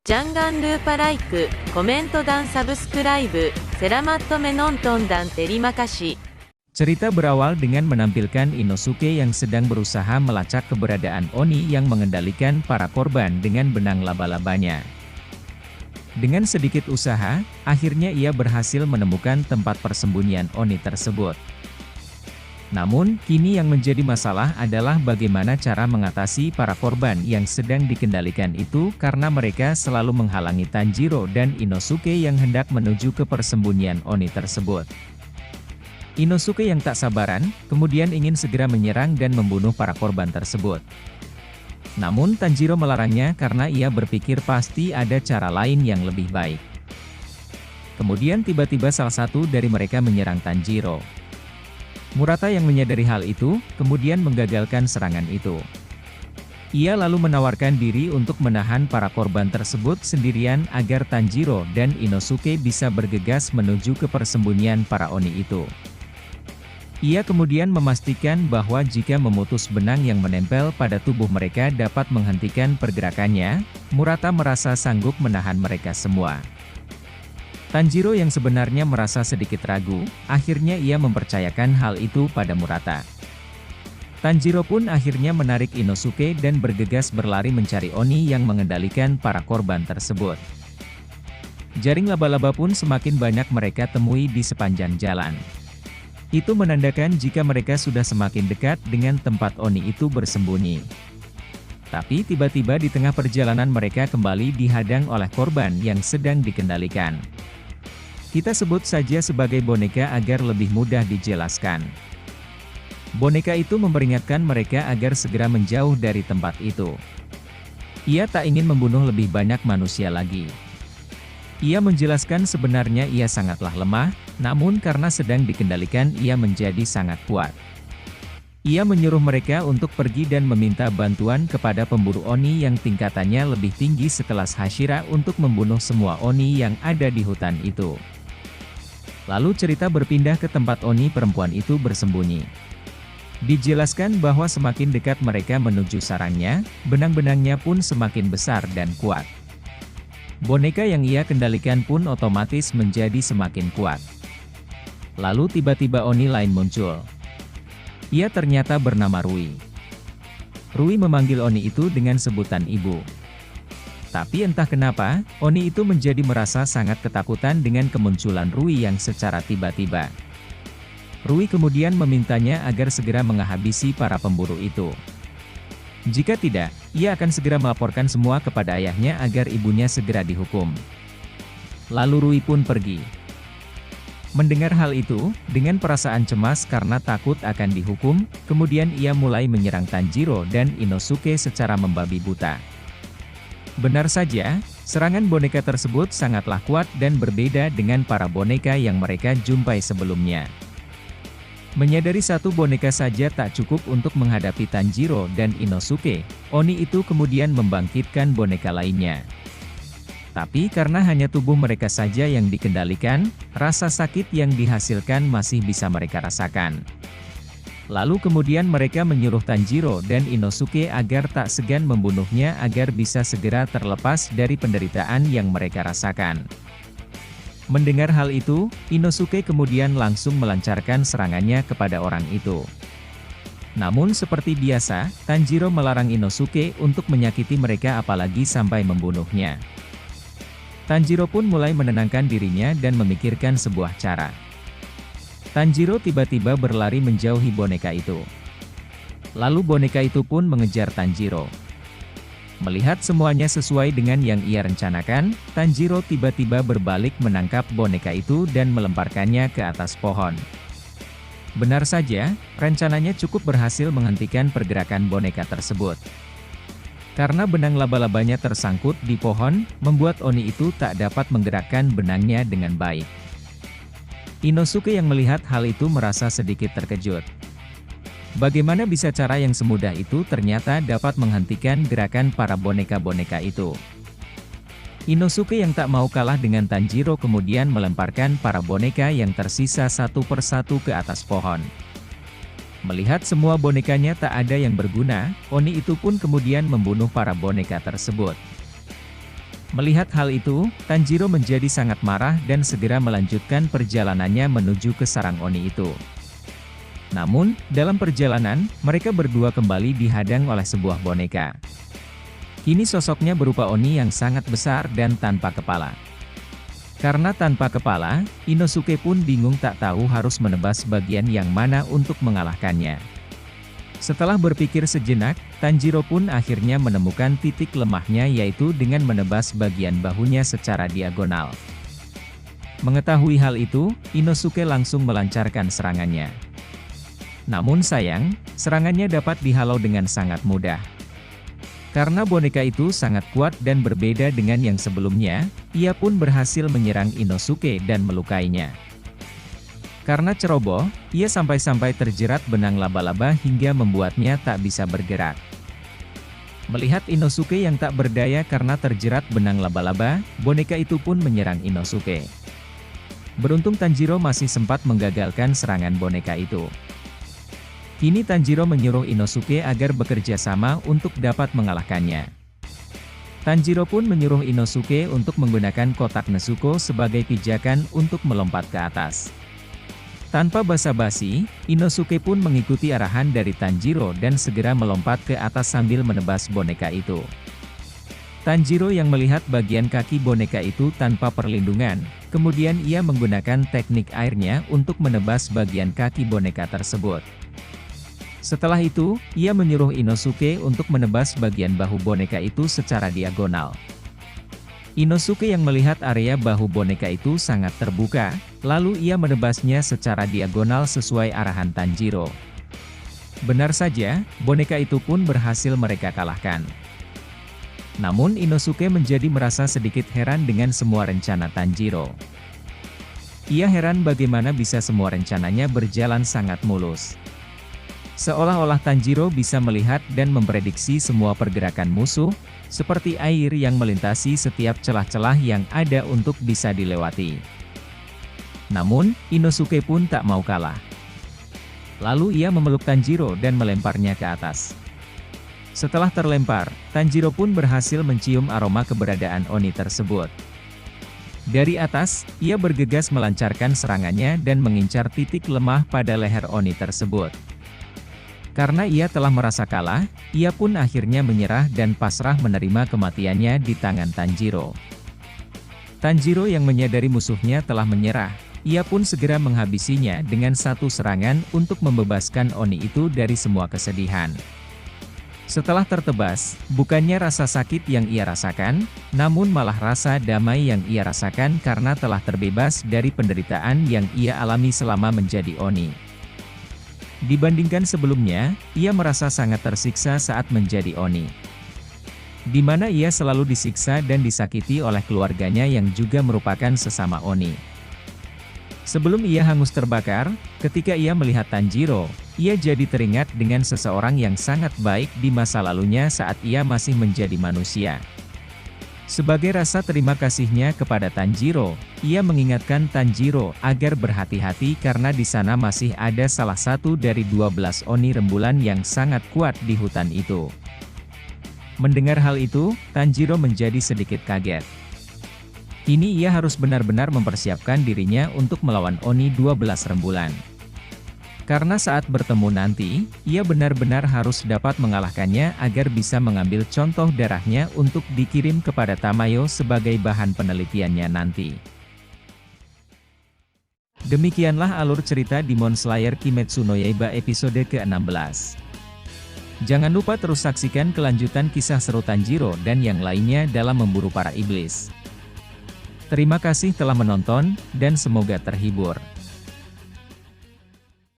Jangan lupa like, コメントdan subscribe. Selamat menonton dan terima kasih. Cerita berawal dengan menampilkan Inosuke yang sedang berusaha melacak keberadaan Oni yang mengendalikan para korban dengan benang laba-labanya. Dengan sedikit usaha, akhirnya ia berhasil menemukan tempat persembunyian Oni tersebut. Namun, kini yang menjadi masalah adalah bagaimana cara mengatasi para korban yang sedang dikendalikan itu karena mereka selalu menghalangi Tanjiro dan Inosuke yang hendak menuju ke persembunyian Oni tersebut. Inosuke yang tak sabaran, kemudian ingin segera menyerang dan membunuh para korban tersebut. Namun Tanjiro melarangnya karena ia berpikir pasti ada cara lain yang lebih baik. Kemudian tiba-tiba salah satu dari mereka menyerang Tanjiro. Murata yang menyadari hal itu, kemudian menggagalkan serangan itu. Ia lalu menawarkan diri untuk menahan para korban tersebut sendirian agar Tanjiro dan Inosuke bisa bergegas menuju ke persembunyian para Oni itu. Ia kemudian memastikan bahwa jika memutus benang yang menempel pada tubuh mereka dapat menghentikan pergerakannya, Murata merasa sanggup menahan mereka semua. Tanjiro yang sebenarnya merasa sedikit ragu, akhirnya ia mempercayakan hal itu pada Murata. Tanjiro pun akhirnya menarik Inosuke dan bergegas berlari mencari Oni yang mengendalikan para korban tersebut. Jaring laba-laba pun semakin banyak mereka temui di sepanjang jalan. Itu menandakan jika mereka sudah semakin dekat dengan tempat Oni itu bersembunyi. Tapi tiba-tiba di tengah perjalanan mereka kembali dihadang oleh korban yang sedang dikendalikan. Kita sebut saja sebagai boneka agar lebih mudah dijelaskan. Boneka itu memperingatkan mereka agar segera menjauh dari tempat itu. Ia tak ingin membunuh lebih banyak manusia lagi. Ia menjelaskan sebenarnya ia sangatlah lemah, namun karena sedang dikendalikan ia menjadi sangat kuat. Ia menyuruh mereka untuk pergi dan meminta bantuan kepada pemburu Oni yang tingkatannya lebih tinggi sekelas Hashira untuk membunuh semua Oni yang ada di hutan itu. Lalu cerita berpindah ke tempat Oni perempuan itu bersembunyi. Dijelaskan bahwa semakin dekat mereka menuju sarangnya, benang-benangnya pun semakin besar dan kuat. Boneka yang ia kendalikan pun otomatis menjadi semakin kuat. Lalu tiba-tiba Oni lain muncul. Ia ternyata bernama Rui. Rui memanggil Oni itu dengan sebutan ibu. Tapi entah kenapa, Oni itu menjadi merasa sangat ketakutan dengan kemunculan Rui yang secara tiba-tiba. Rui kemudian memintanya agar segera menghabisi para pemburu itu. Jika tidak, ia akan segera melaporkan semua kepada ayahnya agar ibunya segera dihukum. Lalu Rui pun pergi. Mendengar hal itu, dengan perasaan cemas karena takut akan dihukum, kemudian ia mulai menyerang Tanjiro dan Inosuke secara membabi buta. Benar saja, serangan boneka tersebut sangatlah kuat dan berbeda dengan para boneka yang mereka jumpai sebelumnya. Menyadari satu boneka saja tak cukup untuk menghadapi Tanjiro dan Inosuke, Oni itu kemudian membangkitkan boneka lainnya. Tapi karena hanya tubuh mereka saja yang dikendalikan, rasa sakit yang dihasilkan masih bisa mereka rasakan. Lalu kemudian mereka menyuruh Tanjiro dan Inosuke agar tak segan membunuhnya agar bisa segera terlepas dari penderitaan yang mereka rasakan. Mendengar hal itu, Inosuke kemudian langsung melancarkan serangannya kepada orang itu. Namun seperti biasa, Tanjiro melarang Inosuke untuk menyakiti mereka apalagi sampai membunuhnya. Tanjiro pun mulai menenangkan dirinya dan memikirkan sebuah cara. Tanjiro tiba-tiba berlari menjauhi boneka itu. Lalu boneka itu pun mengejar Tanjiro. Melihat semuanya sesuai dengan yang ia rencanakan, Tanjiro tiba-tiba berbalik menangkap boneka itu dan melemparkannya ke atas pohon. Benar saja, rencananya cukup berhasil menghentikan pergerakan boneka tersebut. Karena benang laba-labanya tersangkut di pohon, membuat Oni itu tak dapat menggerakkan benangnya dengan baik. Inosuke yang melihat hal itu merasa sedikit terkejut. Bagaimana bisa cara yang semudah itu ternyata dapat menghentikan gerakan para boneka-boneka itu? Inosuke yang tak mau kalah dengan Tanjiro kemudian melemparkan para boneka yang tersisa satu persatu ke atas pohon. Melihat semua bonekanya tak ada yang berguna, Oni itu pun kemudian membunuh para boneka tersebut. Melihat hal itu, Tanjiro menjadi sangat marah dan segera melanjutkan perjalanannya menuju ke sarang Oni itu. Namun, dalam perjalanan, mereka berdua kembali dihadang oleh sebuah boneka. Kini sosoknya berupa Oni yang sangat besar dan tanpa kepala. Karena tanpa kepala, Inosuke pun bingung tak tahu harus menebas bagian yang mana untuk mengalahkannya. Setelah berpikir sejenak, Tanjiro pun akhirnya menemukan titik lemahnya yaitu dengan menebas bagian bahunya secara diagonal. Mengetahui hal itu, Inosuke langsung melancarkan serangannya. Namun sayang, serangannya dapat dihalau dengan sangat mudah. Karena boneka itu sangat kuat dan berbeda dengan yang sebelumnya, ia pun berhasil menyerang Inosuke dan melukainya. Karena ceroboh, ia sampai-sampai terjerat benang laba-laba hingga membuatnya tak bisa bergerak. Melihat Inosuke yang tak berdaya karena terjerat benang laba-laba, boneka itu pun menyerang Inosuke. Beruntung Tanjiro masih sempat menggagalkan serangan boneka itu. Kini Tanjiro menyuruh Inosuke agar bekerja sama untuk dapat mengalahkannya. Tanjiro pun menyuruh Inosuke untuk menggunakan kotak Nezuko sebagai pijakan untuk melompat ke atas. Tanpa basa-basi, Inosuke pun mengikuti arahan dari Tanjiro dan segera melompat ke atas sambil menebas boneka itu. Tanjiro yang melihat bagian kaki boneka itu tanpa perlindungan, kemudian ia menggunakan teknik airnya untuk menebas bagian kaki boneka tersebut. Setelah itu, ia menyuruh Inosuke untuk menebas bagian bahu boneka itu secara diagonal. Inosuke yang melihat area bahu boneka itu sangat terbuka, lalu ia menebasnya secara diagonal sesuai arahan Tanjiro. Benar saja, boneka itu pun berhasil mereka kalahkan. Namun Inosuke menjadi merasa sedikit heran dengan semua rencana Tanjiro. Ia heran bagaimana bisa semua rencananya berjalan sangat mulus. Seolah-olah Tanjiro bisa melihat dan memprediksi semua pergerakan musuh, seperti air yang melintasi setiap celah-celah yang ada untuk bisa dilewati. Namun, Inosuke pun tak mau kalah. Lalu ia memeluk Tanjiro dan melemparnya ke atas. Setelah terlempar, Tanjiro pun berhasil mencium aroma keberadaan Oni tersebut. Dari atas, ia bergegas melancarkan serangannya dan mengincar titik lemah pada leher Oni tersebut. Karena ia telah merasa kalah, ia pun akhirnya menyerah dan pasrah menerima kematiannya di tangan Tanjiro. Tanjiro yang menyadari musuhnya telah menyerah, ia pun segera menghabisinya dengan satu serangan untuk membebaskan Oni itu dari semua kesedihan. Setelah tertebas, bukannya rasa sakit yang ia rasakan, namun malah rasa damai yang ia rasakan karena telah terbebas dari penderitaan yang ia alami selama menjadi Oni. Dibandingkan sebelumnya, ia merasa sangat tersiksa saat menjadi Oni. Di mana ia selalu disiksa dan disakiti oleh keluarganya yang juga merupakan sesama Oni. Sebelum ia hangus terbakar, ketika ia melihat Tanjiro, ia jadi teringat dengan seseorang yang sangat baik di masa lalunya saat ia masih menjadi manusia. Sebagai rasa terima kasihnya kepada Tanjiro, ia mengingatkan Tanjiro agar berhati-hati karena di sana masih ada salah satu dari 12 Oni rembulan yang sangat kuat di hutan itu. Mendengar hal itu, Tanjiro menjadi sedikit kaget. Kini ia harus benar-benar mempersiapkan dirinya untuk melawan Oni 12 rembulan. Karena saat bertemu nanti, ia benar-benar harus dapat mengalahkannya agar bisa mengambil contoh darahnya untuk dikirim kepada Tamayo sebagai bahan penelitiannya nanti. Demikianlah alur cerita Demon Slayer Kimetsu no Yaiba episode ke-16. Jangan lupa terus saksikan kelanjutan kisah seru Tanjiro dan yang lainnya dalam memburu para iblis. Terima kasih telah menonton, dan semoga terhibur.